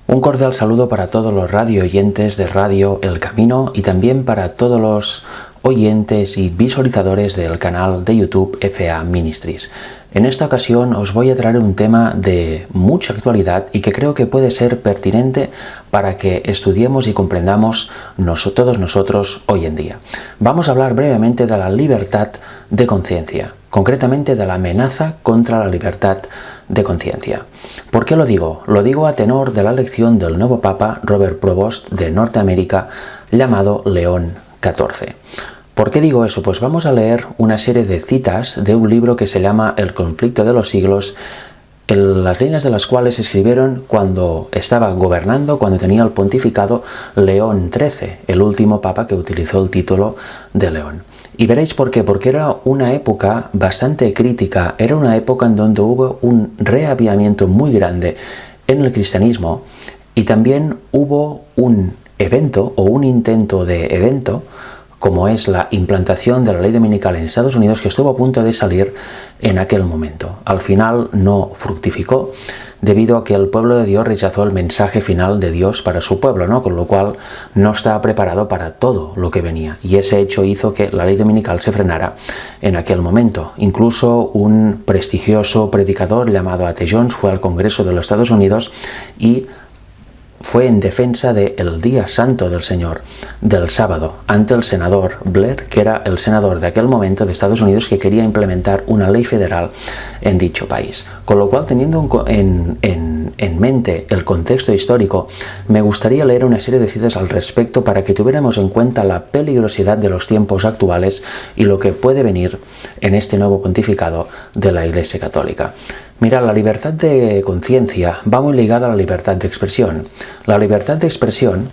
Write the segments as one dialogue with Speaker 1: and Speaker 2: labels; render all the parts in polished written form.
Speaker 1: Un cordial saludo para todos los radio oyentes de Radio El Camino y también para todos los oyentes y visualizadores del canal de YouTube FA Ministries. En esta ocasión os voy a traer un tema de mucha actualidad y que creo que puede ser pertinente para que estudiemos y comprendamos todos nosotros hoy en día. Vamos a hablar brevemente de la libertad de conciencia, concretamente de la amenaza contra la libertad de conciencia. ¿Por qué lo digo? Lo digo a tenor de la elección del nuevo Papa Robert Prevost de Norteamérica, llamado León XIV. ¿Por qué digo eso? Pues vamos a leer una serie de citas de un libro que se llama El conflicto de los siglos, las líneas de las cuales se escribieron cuando estaba gobernando, cuando tenía el pontificado León XIII, el último papa que utilizó el título de León. Y veréis por qué, porque era una época bastante crítica, era una época en donde hubo un reavivamiento muy grande en el cristianismo y también hubo un evento o un intento de evento como es la implantación de la ley dominical en Estados Unidos, que estuvo a punto de salir en aquel momento. Al final no fructificó, debido a que el pueblo de Dios rechazó el mensaje final de Dios para su pueblo, ¿no? Con lo cual no estaba preparado para todo lo que venía. Y ese hecho hizo que la ley dominical se frenara en aquel momento. Incluso un prestigioso predicador llamado A.T. Jones fue al Congreso de los Estados Unidos y fue en defensa del día santo del Señor, del sábado, ante el senador Blair, que era el senador de aquel momento de Estados Unidos que quería implementar una ley federal en dicho país. Con lo cual, teniendo en mente el contexto histórico, me gustaría leer una serie de citas al respecto para que tuviéramos en cuenta la peligrosidad de los tiempos actuales y lo que puede venir en este nuevo pontificado de la Iglesia Católica. Mira, la libertad de conciencia va muy ligada a la libertad de expresión. La libertad de expresión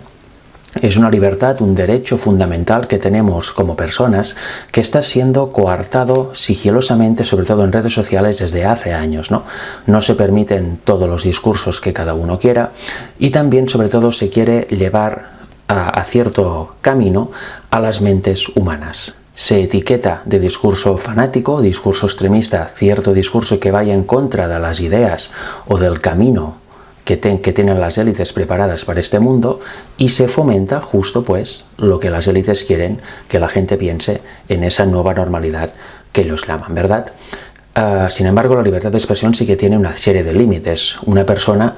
Speaker 1: es una libertad, un derecho fundamental que tenemos como personas que está siendo coartado sigilosamente, sobre todo en redes sociales, desde hace años, ¿no? No se permiten todos los discursos que cada uno quiera y también, sobre todo, se quiere llevar a cierto camino a las mentes humanas. Se etiqueta de discurso fanático, discurso extremista, cierto discurso que vaya en contra de las ideas o del camino que tienen las élites preparadas para este mundo, y se fomenta justo pues lo que las élites quieren que la gente piense en esa nueva normalidad que ellos llaman, ¿verdad? Sin embargo, la libertad de expresión sí que tiene una serie de límites. Una persona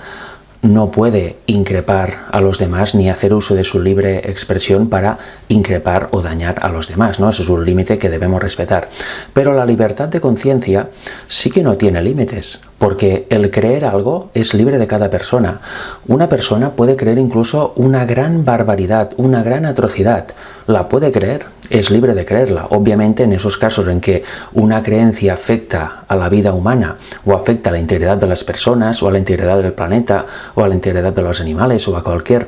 Speaker 1: no puede increpar a los demás ni hacer uso de su libre expresión para increpar o dañar a los demás, ¿no? Eso es un límite que debemos respetar. Pero la libertad de conciencia sí que no tiene límites, porque el creer algo es libre de cada persona. Una persona puede creer incluso una gran barbaridad, una gran atrocidad. La puede creer, es libre de creerla. Obviamente en esos casos en que una creencia afecta a la vida humana o afecta a la integridad de las personas o a la integridad del planeta o a la integridad de los animales o a cualquier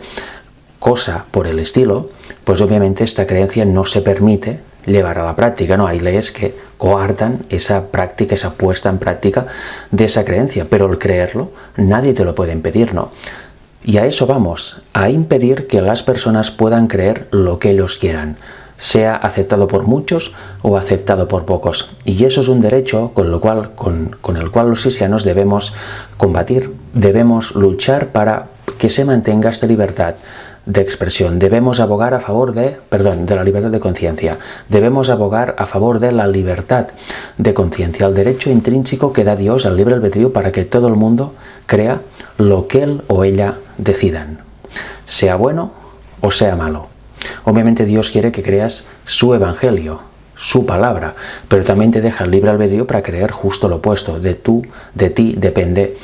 Speaker 1: cosa por el estilo, pues obviamente esta creencia no se permite llevar a la práctica, ¿no? Hay leyes que coartan esa práctica, esa puesta en práctica de esa creencia, pero el creerlo nadie te lo puede impedir, ¿no? Y a eso vamos, a impedir que las personas puedan creer lo que ellos quieran, sea aceptado por muchos o aceptado por pocos. Y eso es un derecho con el cual los cristianos debemos combatir, debemos luchar para que se mantenga esta libertad de expresión. Debemos abogar a favor de la libertad de conciencia. Debemos abogar a favor de la libertad de conciencia, el derecho intrínseco que da Dios al libre albedrío para que todo el mundo crea lo que él o ella decidan, sea bueno o sea malo. Obviamente Dios quiere que creas su evangelio, su palabra, pero también te deja el libre albedrío para creer justo lo opuesto. De ti depende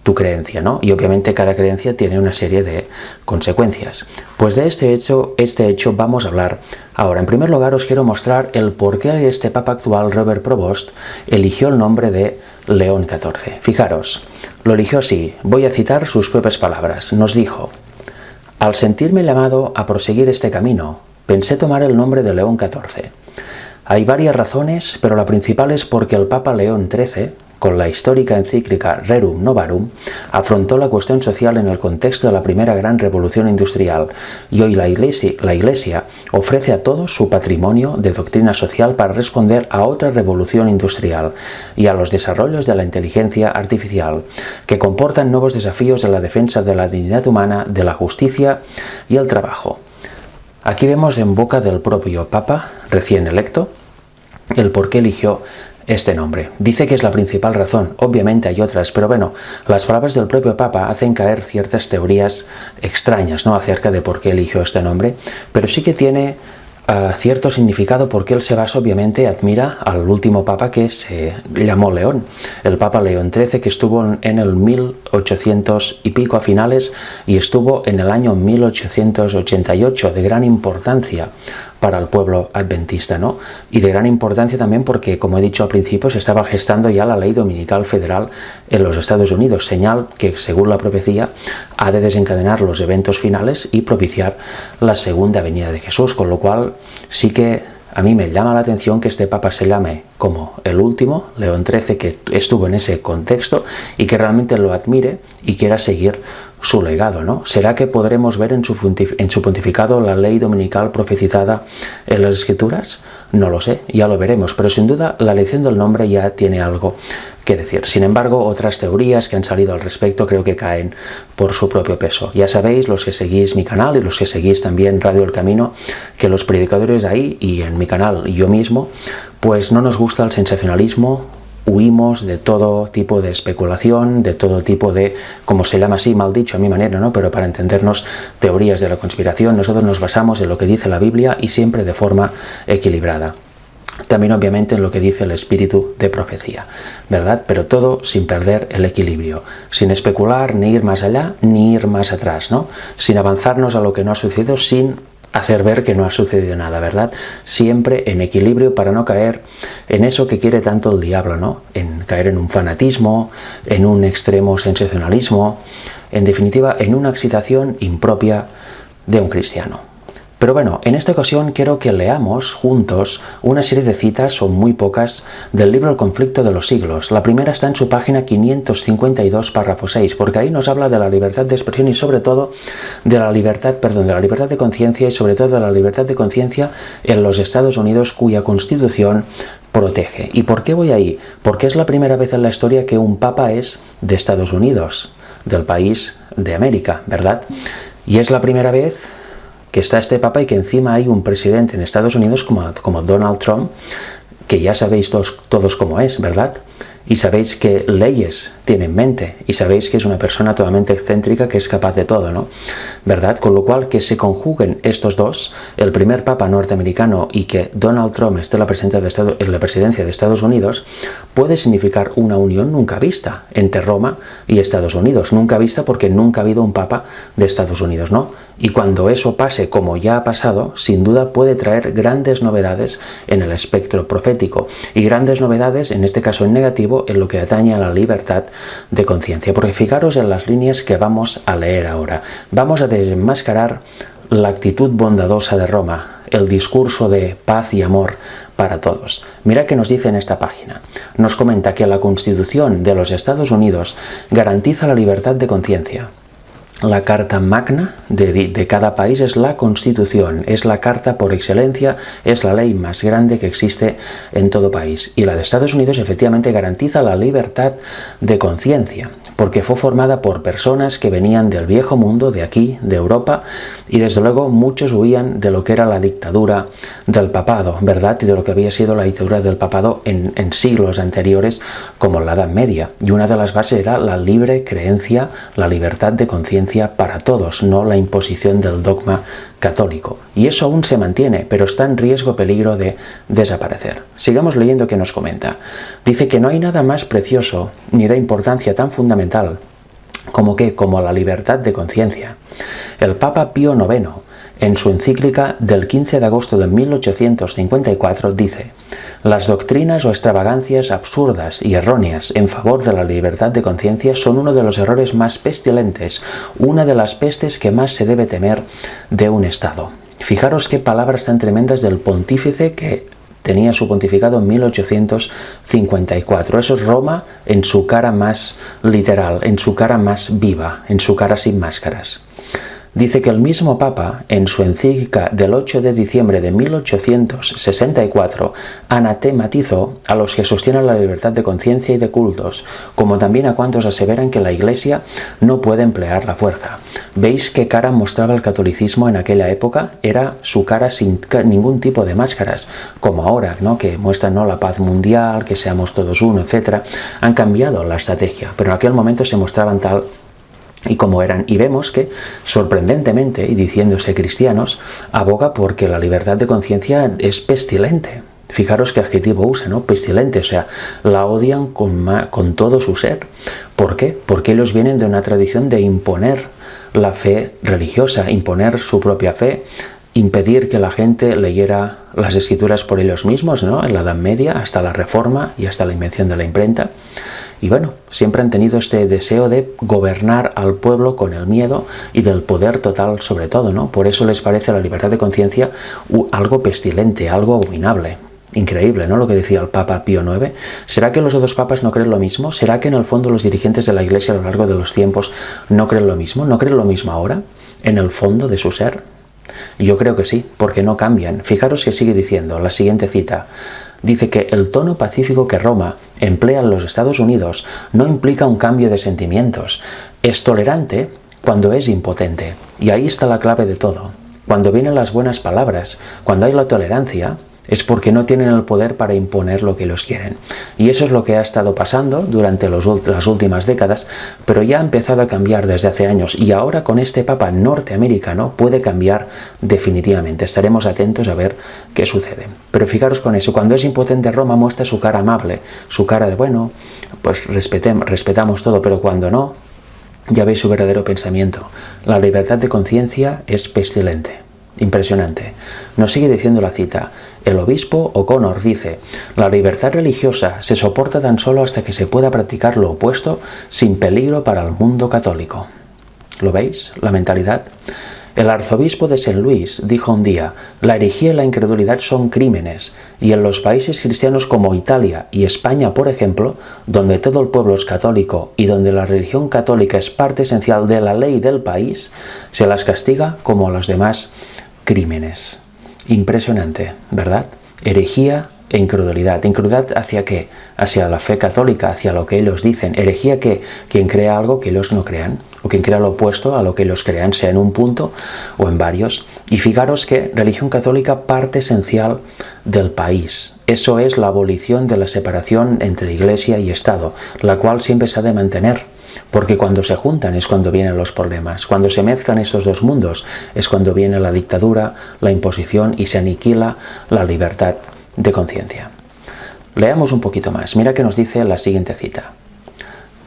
Speaker 1: tu creencia, ¿no? Y obviamente cada creencia tiene una serie de consecuencias. Pues de este hecho vamos a hablar ahora. En primer lugar, os quiero mostrar el por qué este Papa actual, Robert Prevost, eligió el nombre de León XIV. Fijaros, lo eligió así. Voy a citar sus propias palabras. Nos dijo: al sentirme llamado a proseguir este camino, pensé tomar el nombre de León XIV. Hay varias razones, pero la principal es porque el Papa León XIII con la histórica encíclica Rerum Novarum, afrontó la cuestión social en el contexto de la primera gran revolución industrial, y hoy la Iglesia ofrece a todos su patrimonio de doctrina social para responder a otra revolución industrial y a los desarrollos de la inteligencia artificial, que comportan nuevos desafíos en la defensa de la dignidad humana, de la justicia y el trabajo. Aquí vemos en boca del propio Papa recién electo el por qué eligió este nombre. Dice que es la principal razón, obviamente hay otras, pero bueno, las palabras del propio Papa hacen caer ciertas teorías extrañas, ¿no?, acerca de por qué eligió este nombre, pero sí que tiene cierto significado porque él se basa, obviamente, admira al último Papa que se llamó León, el Papa León XIII, que estuvo en el 1800 y pico a finales y estuvo en el año 1888, de gran importancia para el pueblo adventista, ¿no? Y de gran importancia también porque, como he dicho al principio, se estaba gestando ya la ley dominical federal en los Estados Unidos, señal que, según la profecía, ha de desencadenar los eventos finales y propiciar la segunda venida de Jesús, con lo cual sí que a mí me llama la atención que este Papa se llame como el último, León XIII, que estuvo en ese contexto y que realmente lo admire y quiera seguir su legado, ¿no? ¿Será que podremos ver en su pontificado la ley dominical profetizada en las Escrituras? No lo sé, ya lo veremos, pero sin duda la elección del nombre ya tiene algo que decir. Sin embargo, otras teorías que han salido al respecto creo que caen por su propio peso. Ya sabéis, los que seguís mi canal y los que seguís también Radio El Camino, que los predicadores ahí y en mi canal y yo mismo, pues no nos gusta el sensacionalismo. Huimos de todo tipo de especulación, de todo tipo de, como se llama así, mal dicho a mi manera, ¿no?, pero para entendernos, teorías de la conspiración. Nosotros nos basamos en lo que dice la Biblia y siempre de forma equilibrada. También, obviamente, en lo que dice el espíritu de profecía, ¿verdad? Pero todo sin perder el equilibrio, sin especular, ni ir más allá, ni ir más atrás, ¿no? Sin avanzarnos a lo que no ha sucedido, sin hacer ver que no ha sucedido nada, ¿verdad? Siempre en equilibrio para no caer en eso que quiere tanto el diablo, ¿no? En caer en un fanatismo, en un extremo sensacionalismo, en definitiva, en una excitación impropia de un cristiano. Pero bueno, en esta ocasión quiero que leamos juntos una serie de citas, son muy pocas, del libro El conflicto de los siglos. La primera está en su página 552, párrafo 6, porque ahí nos habla de la libertad de expresión y sobre todo de la libertad de conciencia y sobre todo de la libertad de conciencia en los Estados Unidos, cuya Constitución protege. ¿Y por qué voy ahí? Porque es la primera vez en la historia que un papa es de Estados Unidos, del país de América, ¿verdad? Y es la primera vez que está este papa y que encima hay un presidente en Estados Unidos como Donald Trump, que ya sabéis todos cómo es, ¿verdad? Y sabéis qué leyes tiene en mente, y sabéis que es una persona totalmente excéntrica que es capaz de todo, ¿no? ¿Verdad? Con lo cual, que se conjuguen estos dos, el primer papa norteamericano y que Donald Trump esté en la presidencia de Estados Unidos, puede significar una unión nunca vista entre Roma y Estados Unidos. Nunca vista porque nunca ha habido un papa de Estados Unidos, ¿no? Y cuando eso pase, como ya ha pasado, sin duda puede traer grandes novedades en el espectro profético y grandes novedades, en este caso en negativo, en lo que atañe a la libertad de conciencia. Porque fijaros en las líneas que vamos a leer ahora. Vamos a desenmascarar la actitud bondadosa de Roma, el discurso de paz y amor para todos. Mira qué nos dice en esta página. Nos comenta que la Constitución de los Estados Unidos garantiza la libertad de conciencia. La carta magna de cada país es la Constitución, es la carta por excelencia, es la ley más grande que existe en todo país. Y la de Estados Unidos efectivamente garantiza la libertad de conciencia, porque fue formada por personas que venían del viejo mundo, de aquí, de Europa, y desde luego muchos huían de lo que era la dictadura del papado, ¿verdad? Y de lo que había sido la dictadura del papado en siglos anteriores, como la Edad Media. Y una de las bases era la libre creencia, la libertad de conciencia para todos, no la imposición del dogma católico. Y eso aún se mantiene, pero está en peligro de desaparecer. Sigamos leyendo qué nos comenta. Dice que no hay nada más precioso ni de importancia tan fundamental como la libertad de conciencia. El Papa Pío IX, en su encíclica del 15 de agosto de 1854, dice: las doctrinas o extravagancias absurdas y erróneas en favor de la libertad de conciencia son uno de los errores más pestilentes, una de las pestes que más se debe temer de un Estado. Fijaros qué palabras tan tremendas del pontífice que tenía su pontificado en 1854. Eso es Roma en su cara más literal, en su cara más viva, en su cara sin máscaras. Dice que el mismo Papa, en su encíclica del 8 de diciembre de 1864, anatematizó a los que sostienen la libertad de conciencia y de cultos, como también a cuantos aseveran que la Iglesia no puede emplear la fuerza. ¿Veis qué cara mostraba el catolicismo en aquella época? Era su cara sin ningún tipo de máscaras, como ahora, ¿no? Que muestran, ¿no?, la paz mundial, que seamos todos uno, etc. Han cambiado la estrategia, pero en aquel momento se mostraban tal y como eran, y vemos que, sorprendentemente, y diciéndose cristianos, aboga porque la libertad de conciencia es pestilente. Fijaros qué adjetivo usa, ¿no? Pestilente, o sea, la odian con todo su ser. ¿Por qué? Porque ellos vienen de una tradición de imponer la fe religiosa, imponer su propia fe, impedir que la gente leyera las escrituras por ellos mismos, ¿no? En la Edad Media, hasta la Reforma y hasta la invención de la imprenta. Y bueno, siempre han tenido este deseo de gobernar al pueblo con el miedo y del poder total sobre todo, ¿no? Por eso les parece la libertad de conciencia algo pestilente, algo abominable. Increíble, ¿no?, lo que decía el Papa Pío IX. ¿Será que los otros papas no creen lo mismo? ¿Será que en el fondo los dirigentes de la Iglesia a lo largo de los tiempos no creen lo mismo? ¿No creen lo mismo ahora? ¿En el fondo de su ser? Yo creo que sí, porque no cambian. Fijaros que sigue diciendo, la siguiente cita. Dice que el tono pacífico que Roma emplea en los Estados Unidos no implica un cambio de sentimientos. Es tolerante cuando es impotente. Y ahí está la clave de todo. Cuando vienen las buenas palabras, cuando hay la tolerancia, es porque no tienen el poder para imponer lo que ellos quieren. Y eso es lo que ha estado pasando durante las últimas décadas, pero ya ha empezado a cambiar desde hace años, y ahora con este Papa norteamericano puede cambiar definitivamente. Estaremos atentos a ver qué sucede. Pero fijaros con eso, cuando es impotente Roma muestra su cara amable, su cara de, bueno, pues respetamos todo, pero cuando no, ya veis su verdadero pensamiento. La libertad de conciencia es pestilente. Impresionante. Nos sigue diciendo la cita. El obispo O'Connor dice, la libertad religiosa se soporta tan solo hasta que se pueda practicar lo opuesto sin peligro para el mundo católico. ¿Lo veis? La mentalidad. El arzobispo de St. Louis dijo un día, la herejía y la incredulidad son crímenes, y en los países cristianos como Italia y España, por ejemplo, donde todo el pueblo es católico y donde la religión católica es parte esencial de la ley del país, se las castiga como a los demás crímenes. Impresionante, ¿verdad? Herejía e incredulidad. ¿Incredulidad hacia qué? Hacia la fe católica, hacia lo que ellos dicen. Herejía que quien crea algo que ellos no crean, o quien crea lo opuesto a lo que ellos crean, sea en un punto o en varios. Y fijaros que religión católica, parte esencial del país. Eso es la abolición de la separación entre Iglesia y Estado, la cual siempre se ha de mantener. Porque cuando se juntan es cuando vienen los problemas. Cuando se mezclan estos dos mundos es cuando viene la dictadura, la imposición y se aniquila la libertad de conciencia. Leamos un poquito más. Mira que nos dice la siguiente cita.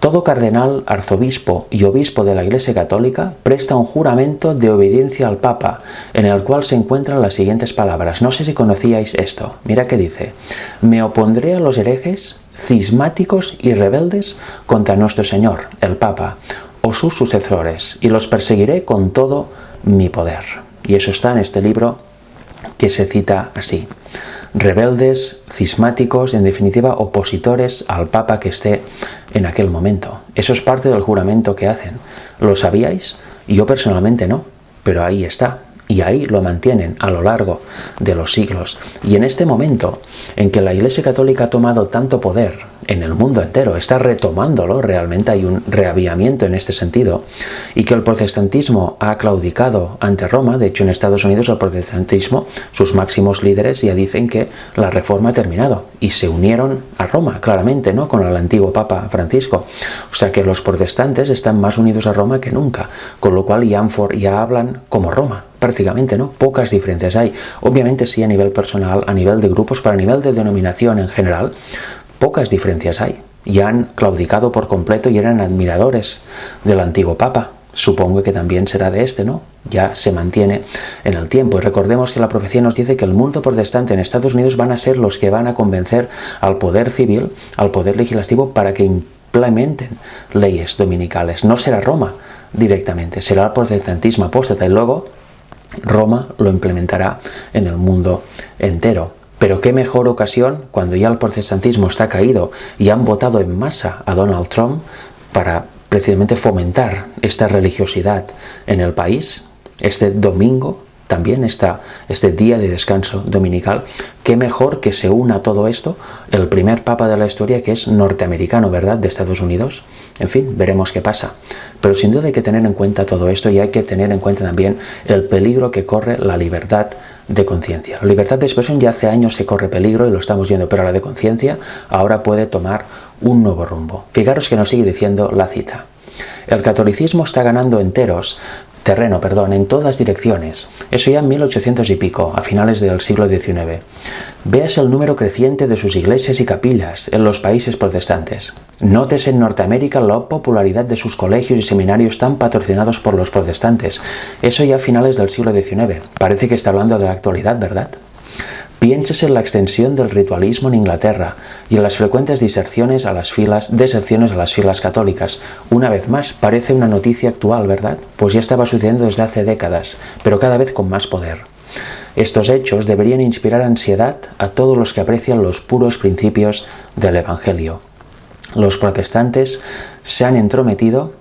Speaker 1: Todo cardenal, arzobispo y obispo de la Iglesia Católica presta un juramento de obediencia al Papa, en el cual se encuentran las siguientes palabras. No sé si conocíais esto. Mira que dice, me opondré a los herejes, cismáticos y rebeldes contra nuestro Señor, el Papa, o sus sucesores, y los perseguiré con todo mi poder. Y eso está en este libro que se cita así. Rebeldes, cismáticos, en definitiva opositores al Papa que esté en aquel momento. Eso es parte del juramento que hacen. ¿Lo sabíais? Yo personalmente no, pero ahí está. Y ahí lo mantienen a lo largo de los siglos. Y en este momento en que la Iglesia Católica ha tomado tanto poder en el mundo entero, está retomándolo, realmente hay un reavivamiento en este sentido, y que el protestantismo ha claudicado ante Roma. De hecho, en Estados Unidos el protestantismo, sus máximos líderes ya dicen que la reforma ha terminado y se unieron a Roma, claramente, ¿no?, con el antiguo Papa Francisco. O sea que los protestantes están más unidos a Roma que nunca, con lo cual ya hablan como Roma. Prácticamente, ¿no? Pocas diferencias hay. Obviamente sí a nivel personal, a nivel de grupos, pero a nivel de denominación en general, pocas diferencias hay. Ya han claudicado por completo y eran admiradores del antiguo Papa. Supongo que también será de este, ¿no? Ya se mantiene en el tiempo. Y recordemos que la profecía nos dice que el mundo protestante en Estados Unidos van a ser los que van a convencer al poder civil, al poder legislativo, para que implementen leyes dominicales. No será Roma directamente, será el protestantismo apóstata, y luego Roma lo implementará en el mundo entero. Pero qué mejor ocasión cuando ya el protestantismo está caído y han votado en masa a Donald Trump para precisamente fomentar esta religiosidad en el país, este domingo, también este día de descanso dominical. Qué mejor que se una a todo esto el primer papa de la historia, que es norteamericano, ¿verdad?, de Estados Unidos. En fin, veremos qué pasa. Pero sin duda hay que tener en cuenta todo esto y hay que tener en cuenta también el peligro que corre la libertad de conciencia. La libertad de expresión ya hace años se corre peligro y lo estamos viendo, pero la de conciencia ahora puede tomar un nuevo rumbo. Fijaros que nos sigue diciendo la cita. El catolicismo está ganando terreno en todas direcciones. Eso ya en 1800 y pico, a finales del siglo XIX. Veas el número creciente de sus iglesias y capillas en los países protestantes. Nótese en Norteamérica la popularidad de sus colegios y seminarios tan patrocinados por los protestantes. Eso ya a finales del siglo XIX. Parece que está hablando de la actualidad, ¿verdad? Pienses en la extensión del ritualismo en Inglaterra y en las frecuentes deserciones a las filas católicas. Una vez más, parece una noticia actual, ¿verdad? Pues ya estaba sucediendo desde hace décadas, pero cada vez con más poder. Estos hechos deberían inspirar ansiedad a todos los que aprecian los puros principios del Evangelio. Los protestantes se han entremetido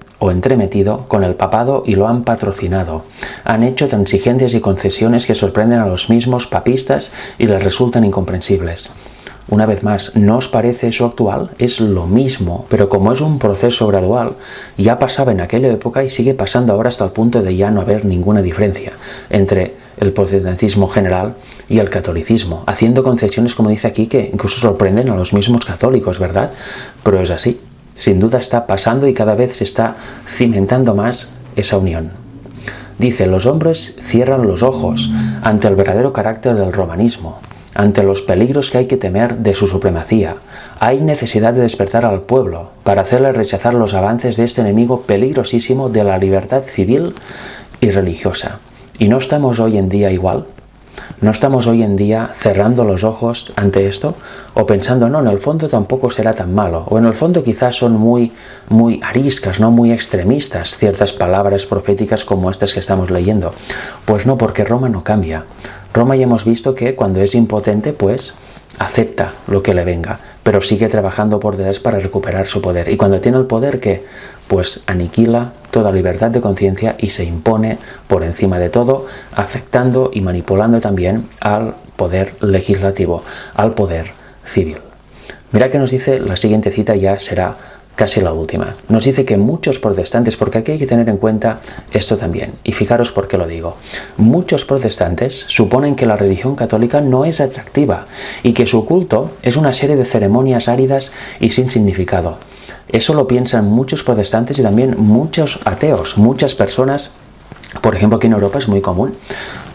Speaker 1: con el papado y lo han patrocinado. Han hecho transigencias y concesiones que sorprenden a los mismos papistas y les resultan incomprensibles. Una vez más, ¿no os parece eso actual? Es lo mismo, pero como es un proceso gradual, ya pasaba en aquella época y sigue pasando ahora hasta el punto de ya no haber ninguna diferencia entre el protestantismo general y el catolicismo, haciendo concesiones, como dice aquí, que incluso sorprenden a los mismos católicos, ¿verdad? Pero es así. Sin duda está pasando y cada vez se está cimentando más esa unión. Dice, los hombres cierran los ojos ante el verdadero carácter del romanismo, ante los peligros que hay que temer de su supremacía. Hay necesidad de despertar al pueblo para hacerle rechazar los avances de este enemigo peligrosísimo de la libertad civil y religiosa. ¿Y no estamos hoy en día igual? ¿No estamos hoy en día cerrando los ojos ante esto? O pensando, no, en el fondo tampoco será tan malo. O en el fondo quizás son muy ariscas, ¿no?, muy extremistas ciertas palabras proféticas como estas que estamos leyendo. Pues no, porque Roma no cambia. Roma ya hemos visto que cuando es impotente, pues acepta lo que le venga, pero sigue trabajando por detrás para recuperar su poder. Y cuando tiene el poder, ¿qué? Pues aniquila toda libertad de conciencia y se impone por encima de todo, afectando y manipulando también al poder legislativo, al poder civil. Mira que nos dice la siguiente cita, ya será casi la última. Nos dice que muchos protestantes, porque aquí hay que tener en cuenta esto también, y fijaros por qué lo digo. Muchos protestantes suponen que la religión católica no es atractiva y que su culto es una serie de ceremonias áridas y sin significado. Eso lo piensan muchos protestantes y también muchos ateos, muchas personas. Por ejemplo, aquí en Europa es muy común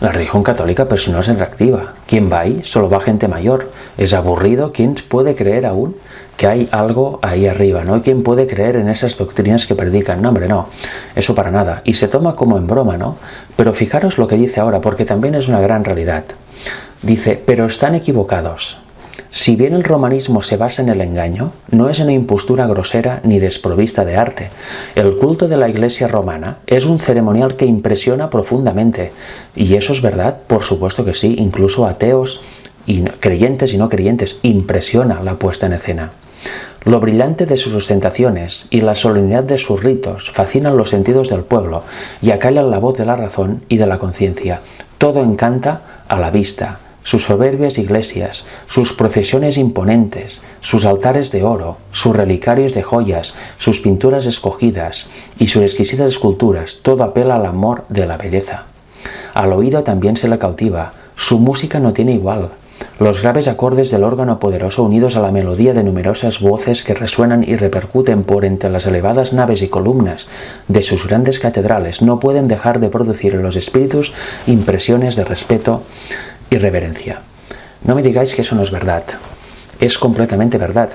Speaker 1: la religión católica, pero si no es atractiva. ¿Quién va ahí? Solo va gente mayor. Es aburrido. ¿Quién puede creer aún que hay algo ahí arriba, ¿no? ¿Quién puede creer en esas doctrinas que predican? No, hombre, no. Eso para nada. Y se toma como en broma, ¿no? Pero fijaros lo que dice ahora, porque también es una gran realidad. Dice, pero están equivocados. Si bien el romanismo se basa en el engaño, no es una impostura grosera ni desprovista de arte. El culto de la Iglesia romana es un ceremonial que impresiona profundamente. ¿Y eso es verdad? Por supuesto que sí. Incluso ateos, y creyentes y no creyentes, impresiona la puesta en escena. Lo brillante de sus ostentaciones y la solemnidad de sus ritos fascinan los sentidos del pueblo y acallan la voz de la razón y de la conciencia. Todo encanta a la vista. Sus soberbias iglesias, sus procesiones imponentes, sus altares de oro, sus relicarios de joyas, sus pinturas escogidas y sus exquisitas esculturas, todo apela al amor de la belleza. Al oído también se le cautiva, su música no tiene igual. Los graves acordes del órgano poderoso unidos a la melodía de numerosas voces que resuenan y repercuten por entre las elevadas naves y columnas de sus grandes catedrales no pueden dejar de producir en los espíritus impresiones de respeto y reverencia. No me digáis que eso no es verdad. Es completamente verdad.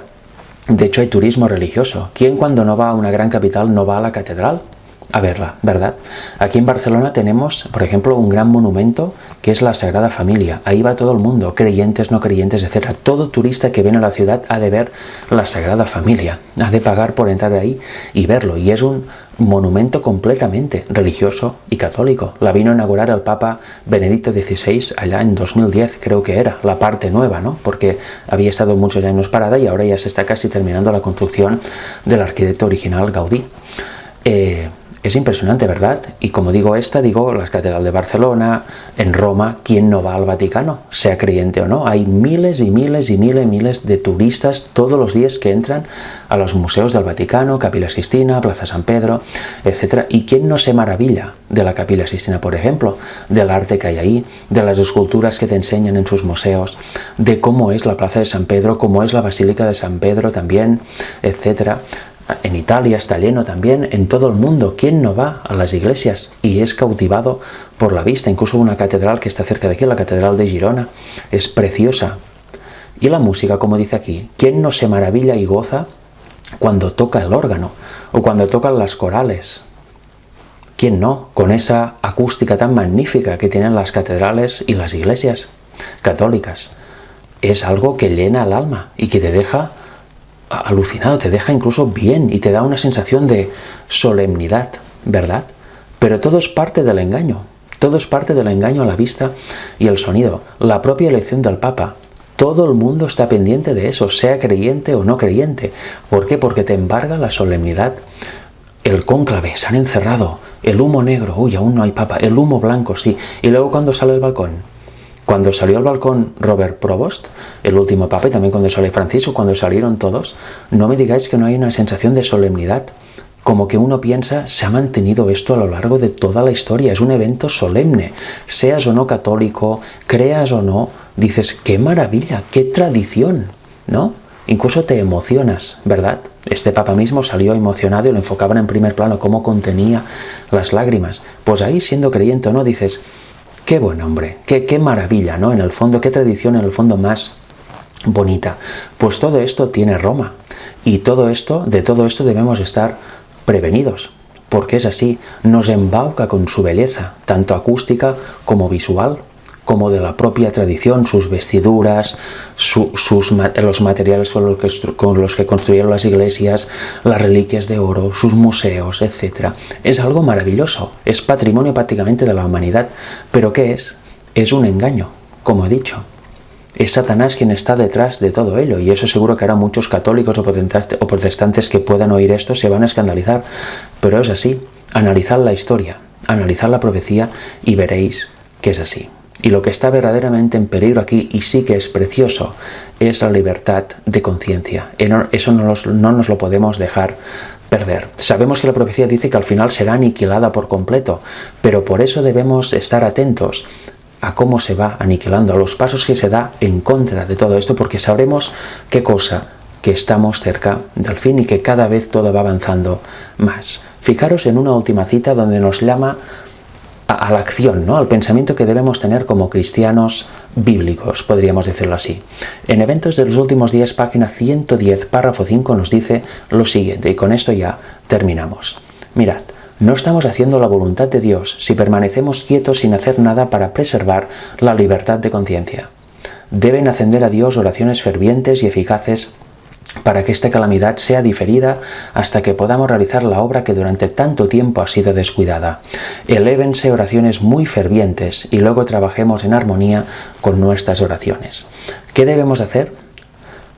Speaker 1: De hecho, hay turismo religioso. ¿Quién cuando no va a una gran capital no va a la catedral? a verla, ¿verdad? Aquí en Barcelona tenemos, por ejemplo, un gran monumento que es la Sagrada Familia. Ahí va todo el mundo, creyentes, no creyentes, etc. Todo turista que viene a la ciudad ha de ver la Sagrada Familia, ha de pagar por entrar ahí y verlo. Y es un monumento completamente religioso y católico. La vino a inaugurar el Papa Benedicto XVI allá en 2010, creo que era, la parte nueva, ¿no? Porque había estado muchos años parada y ahora ya se está casi terminando la construcción del arquitecto original Gaudí. Es impresionante, ¿verdad? Y como digo digo la Catedral de Barcelona, en Roma, ¿quién no va al Vaticano? Sea creyente o no. Hay miles y miles y miles y miles de turistas todos los días que entran a los museos del Vaticano, Capilla Sistina, Plaza San Pedro, etc. ¿Y quién no se maravilla de la Capilla Sistina, por ejemplo? Del arte que hay ahí, de las esculturas que te enseñan en sus museos, de cómo es la Plaza de San Pedro, cómo es la Basílica de San Pedro también, etc. En Italia está lleno también, en todo el mundo. ¿Quién no va a las iglesias y es cautivado por la vista? Incluso una catedral que está cerca de aquí, la Catedral de Girona, es preciosa. Y la música, como dice aquí, ¿quién no se maravilla y goza cuando toca el órgano o cuando tocan las corales? ¿Quién no? Con esa acústica tan magnífica que tienen las catedrales y las iglesias católicas. Es algo que llena el alma y que te deja alucinado, te deja incluso bien y te da una sensación de solemnidad, ¿verdad? Pero todo es parte del engaño, todo es parte del engaño a la vista y el sonido. La propia elección del Papa, todo el mundo está pendiente de eso, sea creyente o no creyente. ¿Por qué? Porque te embarga la solemnidad. El cónclave, se han encerrado, el humo negro, uy, aún no hay Papa, el humo blanco, sí. Y luego cuando sale el balcón, cuando salió al balcón Robert Provost, el último papa, y también cuando salió Francisco, cuando salieron todos, no me digáis que no hay una sensación de solemnidad. Como que uno piensa, se ha mantenido esto a lo largo de toda la historia. Es un evento solemne. Seas o no católico, creas o no, dices, qué maravilla, qué tradición, ¿no? Incluso te emocionas, ¿verdad? Este papa mismo salió emocionado y lo enfocaban en primer plano, cómo contenía las lágrimas. Pues ahí, siendo creyente o no, dices, qué buen hombre, qué maravilla, ¿no? En el fondo, qué tradición en el fondo más bonita. Pues todo esto tiene Roma. Y de todo esto debemos estar prevenidos. Porque es así, nos embauca con su belleza, tanto acústica como visual, como de la propia tradición, sus vestiduras, los materiales con los que construyeron las iglesias, las reliquias de oro, sus museos, etc. Es algo maravilloso, es patrimonio prácticamente de la humanidad. ¿Pero qué es? Es un engaño, como he dicho. Es Satanás quien está detrás de todo ello, y eso seguro que hará muchos católicos o protestantes que puedan oír esto se van a escandalizar. Pero es así. Analizad la historia, analizad la profecía y veréis que es así. Y lo que está verdaderamente en peligro aquí, y sí que es precioso, es la libertad de conciencia. Eso no nos lo podemos dejar perder. Sabemos que la profecía dice que al final será aniquilada por completo, pero por eso debemos estar atentos a cómo se va aniquilando, a los pasos que se da en contra de todo esto, porque sabremos qué cosa, que estamos cerca del fin y que cada vez todo va avanzando más. Fijaros en una última cita donde nos llama a la acción, ¿no? Al pensamiento que debemos tener como cristianos bíblicos, podríamos decirlo así. En Eventos de los Últimos Días, página 110, párrafo 5, nos dice lo siguiente, y con esto ya terminamos. Mirad, no estamos haciendo la voluntad de Dios si permanecemos quietos sin hacer nada para preservar la libertad de conciencia. Deben ascender a Dios oraciones fervientes y eficaces para que esta calamidad sea diferida hasta que podamos realizar la obra que durante tanto tiempo ha sido descuidada. Elévense oraciones muy fervientes y luego trabajemos en armonía con nuestras oraciones. ¿Qué debemos hacer?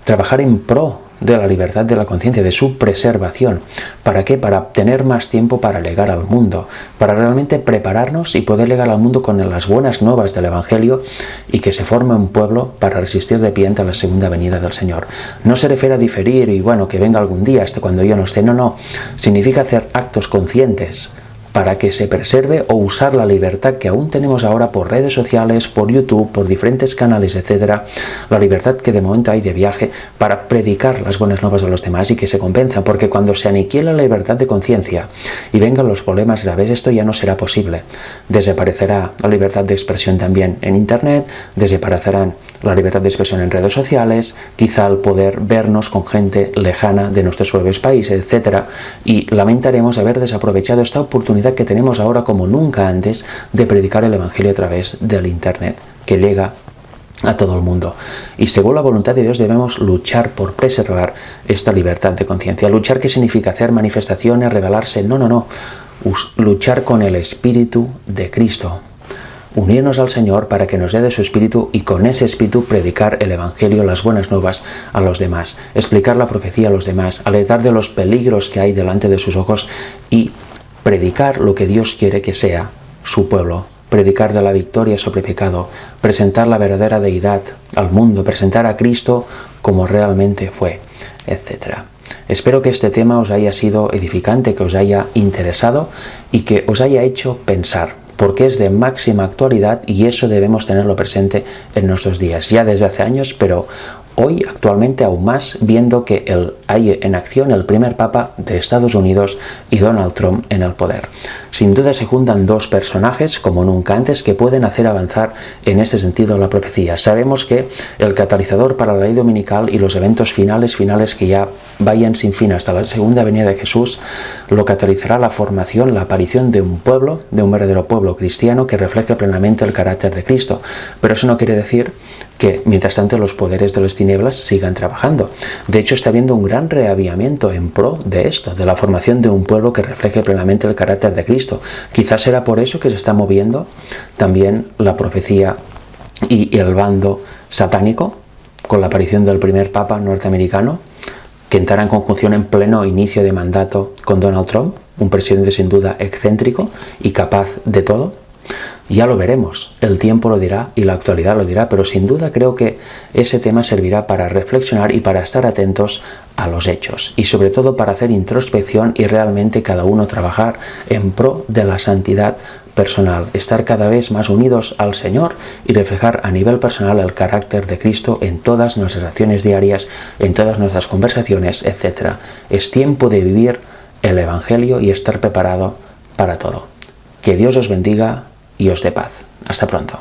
Speaker 1: Trabajar en pro de la libertad de la conciencia, de su preservación. ¿Para qué? Para tener más tiempo para legar al mundo, para realmente prepararnos y poder legar al mundo con las buenas nuevas del Evangelio y que se forme un pueblo para resistir de pie ante la segunda venida del Señor. No se refiere a diferir y bueno, que venga algún día, cuando yo no esté, no. Significa hacer actos conscientes para que se preserve o usar la libertad que aún tenemos ahora por redes sociales, por YouTube, por diferentes canales, etcétera, la libertad que de momento hay de viaje para predicar las buenas nuevas a los demás y que se compensa, porque cuando se aniquila la libertad de conciencia y vengan los problemas graves, esto ya no será posible. Desaparecerá la libertad de expresión también en Internet, desaparecerán la libertad de expresión en redes sociales, quizá el poder vernos con gente lejana de nuestros propios países, etcétera, y lamentaremos haber desaprovechado esta oportunidad que tenemos ahora como nunca antes de predicar el Evangelio a través del Internet, que llega a todo el mundo. Y según la voluntad de Dios debemos luchar por preservar esta libertad de conciencia. Luchar, ¿qué significa? Hacer manifestaciones, rebelarse. No. Luchar con el Espíritu de Cristo. Unirnos al Señor para que nos dé de su Espíritu y con ese Espíritu predicar el Evangelio, las buenas nuevas a los demás, explicar la profecía a los demás, alertar de los peligros que hay delante de sus ojos y predicar lo que Dios quiere que sea su pueblo, predicar de la victoria sobre pecado, presentar la verdadera deidad al mundo, presentar a Cristo como realmente fue, etc. Espero que este tema os haya sido edificante, que os haya interesado y que os haya hecho pensar, porque es de máxima actualidad y eso debemos tenerlo presente en nuestros días, ya desde hace años, pero hoy actualmente aún más, viendo que hay en acción el primer Papa de Estados Unidos y Donald Trump en el poder. Sin duda se juntan dos personajes como nunca antes que pueden hacer avanzar en este sentido la profecía. Sabemos que el catalizador para la ley dominical y los eventos finales que ya vayan sin fin hasta la segunda venida de Jesús, lo catalizará la formación, la aparición de un pueblo, de un verdadero pueblo cristiano que refleje plenamente el carácter de Cristo. Pero eso no quiere decir que mientras tanto los poderes de las tinieblas sigan trabajando. De hecho, está habiendo un gran reavivamiento en pro de esto, de la formación de un pueblo que refleje plenamente el carácter de Cristo. Quizás será por eso que se está moviendo también la profecía y el bando satánico, con la aparición del primer Papa norteamericano, que entrará en conjunción en pleno inicio de mandato con Donald Trump, un presidente sin duda excéntrico y capaz de todo. Ya lo veremos, el tiempo lo dirá y la actualidad lo dirá, pero sin duda creo que ese tema servirá para reflexionar y para estar atentos a los hechos y sobre todo para hacer introspección y realmente cada uno trabajar en pro de la santidad personal, estar cada vez más unidos al Señor y reflejar a nivel personal el carácter de Cristo en todas nuestras acciones diarias, en todas nuestras conversaciones, etc. Es tiempo de vivir el Evangelio y estar preparado para todo. Que Dios os bendiga y os dé paz. Hasta pronto.